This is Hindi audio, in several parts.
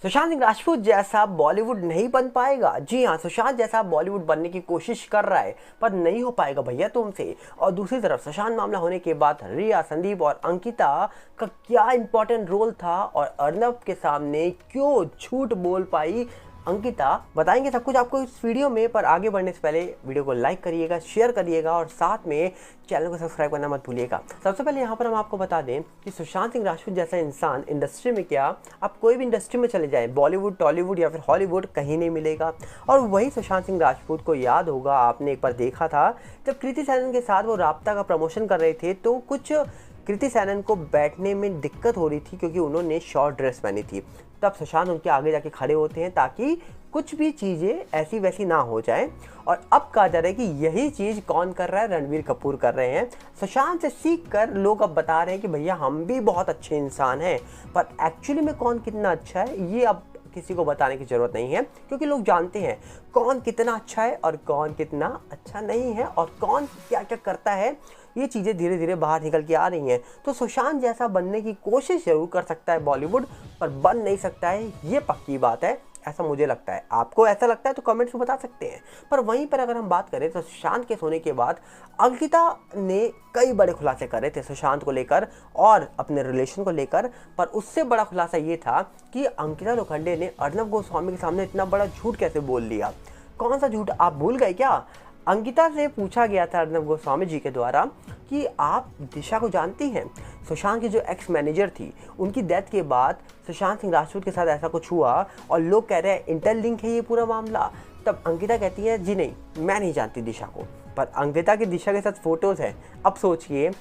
सुशांत सिंह राजपूत जैसा बॉलीवुड नहीं बन पाएगा। जी हाँ, सुशांत जैसा बॉलीवुड बनने की कोशिश कर रहा है पर नहीं हो पाएगा भैया तुमसे। और दूसरी तरफ सुशांत मामला होने के बाद रिया, संदीप और अंकिता का क्या इंपॉर्टेंट रोल था और अर्नब के सामने क्यों झूठ बोल पाई अंकिता, बताएंगे सब कुछ आपको इस वीडियो में। पर आगे बढ़ने से पहले वीडियो को लाइक करिएगा, शेयर करिएगा और साथ में चैनल को सब्सक्राइब करना मत भूलिएगा। सबसे पहले यहाँ पर हम आपको बता दें कि सुशांत सिंह राजपूत जैसा इंसान इंडस्ट्री में, क्या आप कोई भी इंडस्ट्री में चले जाएं, बॉलीवुड, टॉलीवुड या फिर हॉलीवुड, कहीं नहीं मिलेगा। और वही सुशांत सिंह राजपूत को याद होगा, आपने एक बार देखा था जब कृति सैनन के साथ वो राब्ता का प्रमोशन कर रहे थे तो कुछ कृति सैनन को बैठने में दिक्कत हो रही थी क्योंकि उन्होंने शॉर्ट ड्रेस पहनी थी। तब सुशांत उनके आगे जाके खड़े होते हैं ताकि कुछ भी चीज़ें ऐसी वैसी ना हो जाए। और अब कहा जा रहा है कि यही चीज़ कौन कर रहा है, रणबीर कपूर कर रहे हैं। सुशांत से सीख कर लोग अब बता रहे हैं कि भैया हम भी बहुत अच्छे इंसान हैं, पर एक्चुअली में कौन कितना अच्छा है ये अब किसी को बताने की ज़रूरत नहीं है, क्योंकि लोग जानते हैं कौन कितना अच्छा है और कौन कितना अच्छा नहीं है और कौन क्या क्या करता है। ये चीज़ें धीरे धीरे बाहर निकल के आ रही हैं। तो सुशांत जैसा बनने की कोशिश जरूर कर सकता है बॉलीवुड, पर बन नहीं सकता है, ये पक्की बात है, ऐसा मुझे लगता है। आपको ऐसा लगता है तो कमेंट्स में बता सकते हैं। पर वहीं पर अगर हम बात करें तो सुशांत के सोने के बाद अंकिता ने कई बड़े खुलासे करे थे सुशांत को लेकर और अपने रिलेशन को लेकर। पर उससे बड़ा खुलासा ये था कि अंकिता लोखंडे ने अर्नब गोस्वामी के सामने इतना बड़ा झूठ कैसे बोल लिया। कौन सा झूठ, आप भूल गए क्या? अंकिता से पूछा गया था अर्नब गोस्वामी जी के द्वारा कि आप दिशा को जानती हैं। सुशांत की जो एक्स मैनेजर थी, उनकी डेथ के बाद सुशांत सिंह राजपूत के साथ ऐसा कुछ हुआ और लोग कह रहे हैं इंटरलिंक है ये पूरा मामला। तब अंकिता कहती है जी नहीं, मैं नहीं जानती दिशा को। पर अंकिता की दिशा के साथ फोटोज़ हैं। अब सोचिए,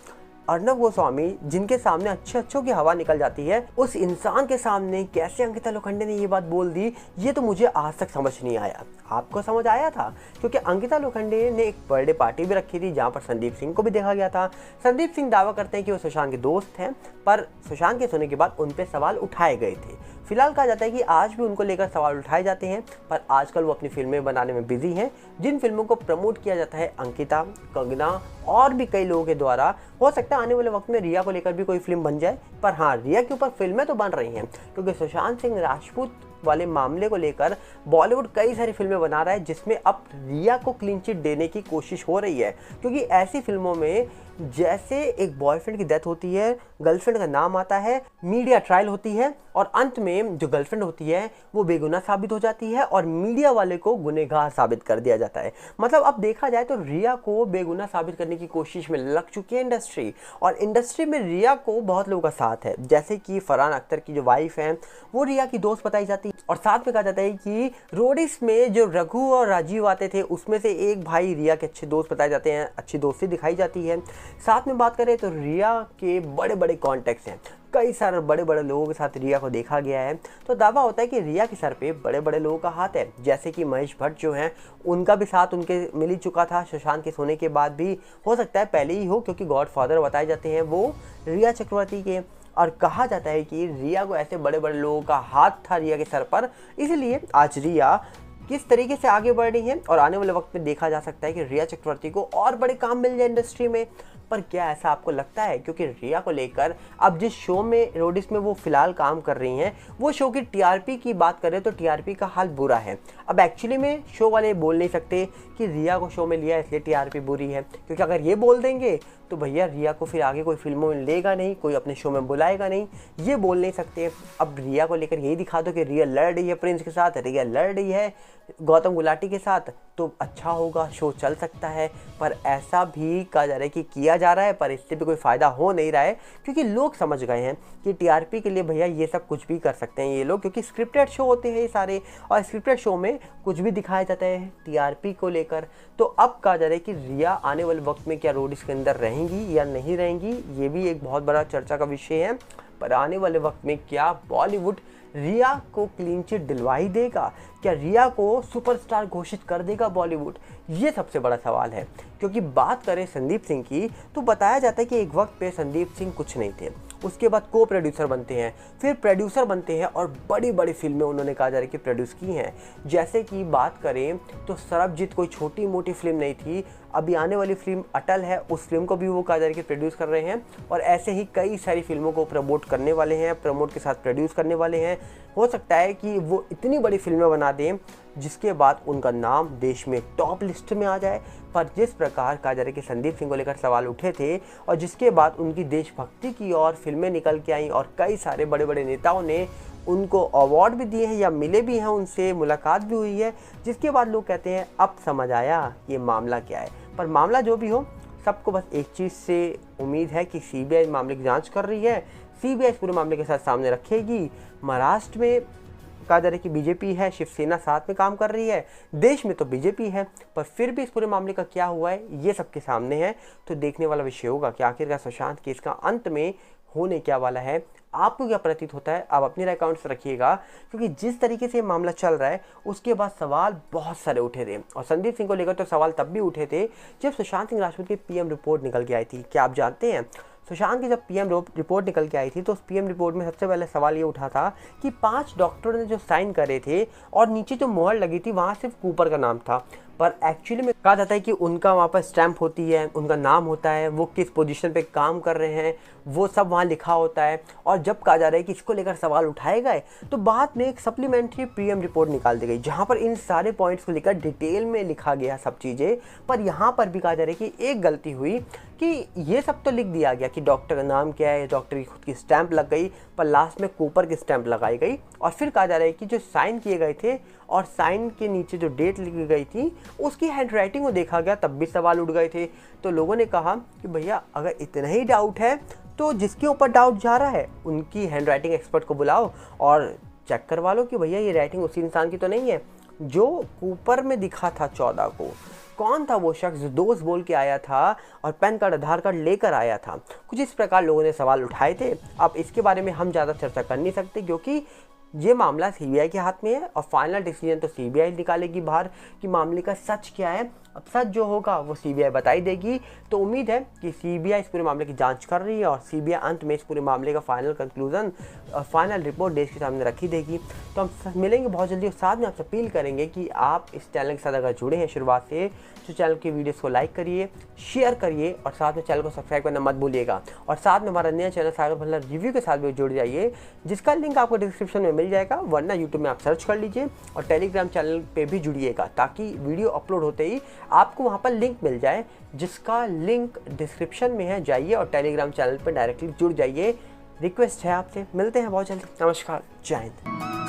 अर्नब गोस्वामी जिनके सामने अच्छों की हवा निकल जाती है, उस इंसान के सामने कैसे अंकिता लोखंडे ने ये बात बोल दी, ये तो मुझे आज तक समझ नहीं आया। आपको समझ आया था? क्योंकि अंकिता लोखंडे ने एक बर्थडे पार्टी भी रखी थी जहाँ पर संदीप सिंह को भी देखा गया था। संदीप सिंह दावा करते हैं कि वो सुशांत के दोस्त हैं, पर सुशांत के सोने के बाद उन पर सवाल उठाए गए थे। फिलहाल कहा जाता है कि आज भी उनको लेकर सवाल उठाए जाते हैं, पर आजकल वो अपनी फिल्में बनाने में बिजी हैं। जिन फिल्मों को प्रमोट किया जाता है अंकिता, कंगना और भी कई लोगों के द्वारा, हो सकता है आने वाले वक्त में रिया को लेकर भी कोई फिल्म बन जाए। पर हाँ, रिया के ऊपर फिल्में तो बन रही हैं क्योंकि सुशांत सिंह राजपूत वाले मामले को लेकर बॉलीवुड कई सारी फिल्में बना रहा है जिसमें अब रिया को क्लीन चिट देने की कोशिश हो रही है। क्योंकि ऐसी फिल्मों में जैसे एक बॉयफ्रेंड की डेथ होती है, गर्लफ्रेंड का नाम आता है, मीडिया ट्रायल होती है और अंत में जो गर्लफ्रेंड होती है वो बेगुनाह साबित हो जाती है और मीडिया वाले को गुनहगार साबित कर दिया जाता है। मतलब अब देखा जाए तो रिया को बेगुनाह साबित करने की कोशिश में लग चुकी है इंडस्ट्री, और इंडस्ट्री में रिया को बहुत लोगों का साथ है। जैसे कि फरहान अख्तर की जो वाइफ है वो रिया की दोस्त बताई जाती है, और साथ में कहा जाता है कि रोडिस में जो रघु और राजीव आते थे उसमें से एक भाई रिया के अच्छे दोस्त बताए जाते हैं, अच्छी दोस्ती दिखाई जाती है। साथ में बात करें तो रिया के बड़े बड़े कॉन्टैक्ट्स हैं, कई सारे बड़े बड़े लोगों के साथ रिया को देखा गया है। तो दावा होता है कि रिया के सर पे बड़े बड़े लोगों का हाथ है, जैसे कि महेश भट्ट जो हैं उनका भी साथ उनके मिल ही चुका था सुशांत के सोने के बाद भी, हो सकता है पहले ही हो क्योंकि गॉडफादर बताए जाते हैं वो रिया चक्रवर्ती के। और कहा जाता है कि रिया को ऐसे बड़े बड़े लोगों का हाथ था रिया के सर पर, इसलिए आज रिया किस तरीके से आगे बढ़ रही है और आने वाले वक्त में देखा जा सकता है कि रिया चक्रवर्ती को और बड़े काम मिल जाए इंडस्ट्री में। पर क्या ऐसा आपको लगता है? क्योंकि रिया को लेकर अब जिस शो में रोडिस में वो फिलहाल काम कर रही हैं, वो शो की टीआरपी की बात करें तो टीआरपी का हाल बुरा है। अब एक्चुअली में शो वाले बोल नहीं सकते कि रिया को शो में लिया इसलिए टीआरपी बुरी है, क्योंकि अगर ये बोल देंगे तो भैया रिया को फिर आगे कोई फिल्मों में लेगा नहीं, कोई अपने शो में बुलाएगा नहीं, ये बोल नहीं सकते। अब रिया को लेकर यही दिखा दो कि रिया लड़ रही है प्रिंस के साथ, रिया लड़ रही है गौतम गुलाटी के साथ, तो अच्छा होगा, शो चल सकता है। पर ऐसा भी कहा जा रहा है कि किया जा रहा है, पर इससे भी कोई फ़ायदा हो नहीं रहा है क्योंकि लोग समझ गए हैं कि टीआरपी के लिए भैया ये सब कुछ भी कर सकते हैं ये लोग, क्योंकि स्क्रिप्टेड शो होते हैं ये सारे, और स्क्रिप्टेड शो में कुछ भी दिखाया जाता है टीआरपी को लेकर। तो अब कहा जा रहा है कि रिया आने वाले वक्त में क्या रोडिस के अंदर रहेंगी या नहीं रहेंगी, ये भी एक बहुत बड़ा चर्चा का विषय है। पर आने वाले वक्त में क्या बॉलीवुड रिया को क्लीन चिट दिलवा ही देगा? क्या रिया को सुपरस्टार घोषित कर देगा बॉलीवुड? ये सबसे बड़ा सवाल है। क्योंकि बात करें संदीप सिंह की तो बताया जाता है कि एक वक्त पे संदीप सिंह कुछ नहीं थे, उसके बाद को प्रोड्यूसर बनते हैं, फिर प्रोड्यूसर बनते हैं और बड़ी बड़ी फिल्में उन्होंने कहा जा रहा है कि प्रोड्यूस की हैं। जैसे कि बात करें तो सरबजीत कोई छोटी मोटी फिल्म नहीं थी, अभी आने वाली फिल्म अटल है, उस फिल्म को भी वो कहा जा रहा है कि प्रोड्यूस कर रहे हैं और ऐसे ही कई सारी फिल्मों को प्रमोट करने वाले हैं, प्रमोट के साथ प्रोड्यूस करने वाले हैं। हो सकता है कि वो इतनी बड़ी फिल्में बना दें जिसके बाद उनका नाम देश में टॉप लिस्ट में आ जाए। पर जिस प्रकार कहा जा रहा है कि संदीप सिंह को लेकर सवाल उठे थे और जिसके बाद उनकी देशभक्ति की और फिल्में निकल के आई और कई सारे बड़े बड़े नेताओं ने उनको अवार्ड भी दिए हैं या मिले भी हैं, उनसे मुलाकात भी हुई है, जिसके बाद लोग कहते हैं अब समझ आया ये मामला क्या है। पर मामला जो भी हो, सबको बस एक चीज़ से उम्मीद है कि सीबीआई मामले की जांच कर रही है, सीबीआई इस पूरे मामले के साथ सामने रखेगी। महाराष्ट्र में कहा जा रहा है कि बीजेपी है, शिवसेना साथ में काम कर रही है, देश में तो बीजेपी है, पर फिर भी इस पूरे मामले का क्या हुआ है ये सबके सामने है। तो देखने वाला विषय होगा कि आखिरकार सुशांत केस का अंत में होने क्या वाला है। आपको क्या प्रतीत होता है, आप अपनी राय कमेंट्स रखिएगा, क्योंकि जिस तरीके से मामला चल रहा है उसके बाद सवाल बहुत सारे उठे थे और संदीप सिंह को लेकर तो सवाल तब भी उठे थे जब सुशांत सिंह राजपूत की पीएम रिपोर्ट निकल के आई थी। क्या आप जानते हैं सुशांत की जब पीएम रिपोर्ट निकल के आई थी तो उस पीएम रिपोर्ट में सबसे पहले सवाल ये उठा था कि 5 डॉक्टरों ने जो साइन करे थे और नीचे जो मोहर लगी थी वहाँ सिर्फ कूपर का नाम था, पर एक्चुअली में कहा जाता है कि उनका वहाँ पर स्टैंप होती है, उनका नाम होता है, वो किस पोजीशन पे काम कर रहे हैं वो सब वहाँ लिखा होता है। और जब कहा जा रहा है कि इसको लेकर सवाल उठाए गए तो बाद में एक सप्लीमेंट्री पीएम रिपोर्ट निकाल दी गई जहाँ पर इन सारे पॉइंट्स को लेकर डिटेल में लिखा गया सब चीज़ें। पर यहाँ पर भी कहा जा रहा है कि एक गलती हुई कि ये सब तो लिख दिया गया कि डॉक्टर का नाम क्या है, डॉक्टर की खुद की स्टैंप लग गई, पर लास्ट में कूपर की स्टैंप लगाई गई। और फिर कहा जा रहा है कि जो साइन किए गए थे और साइन के नीचे जो डेट लिखी गई थी उसकी हैंडराइटिंग को देखा गया, तब भी सवाल उठ गए थे। तो लोगों ने कहा कि भैया अगर इतना ही डाउट है तो जिसके ऊपर डाउट जा रहा है उनकी हैंडराइटिंग एक्सपर्ट को बुलाओ और चेक करवा लो कि भैया ये राइटिंग उसी इंसान की तो नहीं है जो कूपर में दिखा था 14 को। कौन था वो शख्स जो दोस्त बोल के आया था और पैन कार्ड आधार कार्ड लेकर आया था। कुछ इस प्रकार लोगों ने सवाल उठाए थे। अब इसके बारे में हम ज़्यादा चर्चा कर नहीं सकते क्योंकि ये मामला सीबीआई के हाथ में है और फाइनल डिसीजन तो सीबीआई निकालेगी बाहर कि मामले का सच क्या है। अब सच जो होगा वो सीबीआई बताई देगी। तो उम्मीद है कि सीबीआई इस पूरे मामले की जांच कर रही है और सीबीआई अंत में इस पूरे मामले का फाइनल कंक्लूजन और फाइनल रिपोर्ट देश के सामने रखी देगी। तो हम मिलेंगे बहुत जल्दी और साथ में आपसे अपील करेंगे कि आप इस चैनल के साथ अगर जुड़े हैं शुरुआत से तो चैनल की वीडियोस को लाइक करिए, शेयर करिए और साथ में चैनल को सब्सक्राइब करना मत भूलिएगा। और साथ में हमारा नया चैनल सागर भल्लर रिव्यू के साथ भी जुड़ जाइए, जिसका लिंक आपको डिस्क्रिप्शन में मिल जाएगा, वरना यूट्यूब में आप सर्च कर लीजिए और टेलीग्राम चैनल पे भी जुड़िएगा ताकि वीडियो अपलोड होते ही आपको वहाँ पर लिंक मिल जाए, जिसका लिंक डिस्क्रिप्शन में है। जाइए और टेलीग्राम चैनल पर डायरेक्टली जुड़ जाइए। रिक्वेस्ट है आपसे, मिलते हैं बहुत जल्दी। नमस्कार, जय हिंद।